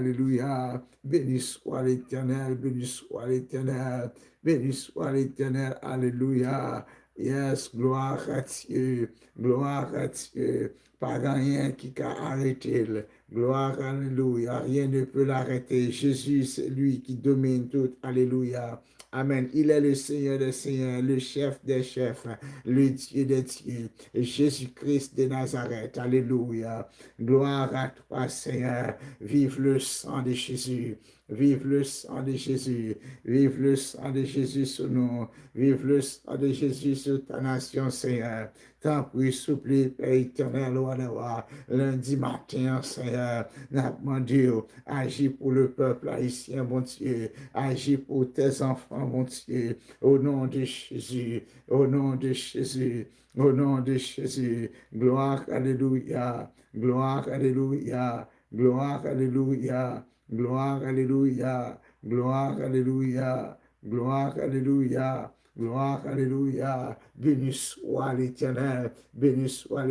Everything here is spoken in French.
Alléluia. Béni soit l'Éternel, béni soit l'Éternel, béni soit l'Éternel. Alléluia. Yes, gloire à Dieu, gloire à Dieu. Pas rien qui a arrêté. Gloire, alléluia. Rien ne peut l'arrêter. Jésus, c'est lui qui domine tout. Alléluia. Amen. Il est le Seigneur des Seigneurs, le chef des chefs, le Dieu des dieux. Jésus-Christ de Nazareth. Alléluia. Gloire à toi, Seigneur. Vive le sang de Jésus. Vive le sang de Jésus. Vive le sang de Jésus sur nous. Vive le sang de Jésus sur ta nation, Seigneur. Tant pis, souple, Père éternel, roi de roi, lundi matin, Seigneur, n'a demandé, agis pour le peuple haïtien, mon Dieu, agis pour tes enfants, mon Dieu, au nom de Jésus, au nom de Jésus, au nom de Jésus, gloire, alléluia, gloire, alléluia, gloire, alléluia, gloire, alléluia, gloire, alléluia, gloire, alléluia. Gloire, alléluia. Béni soit l'Éternel, béni soit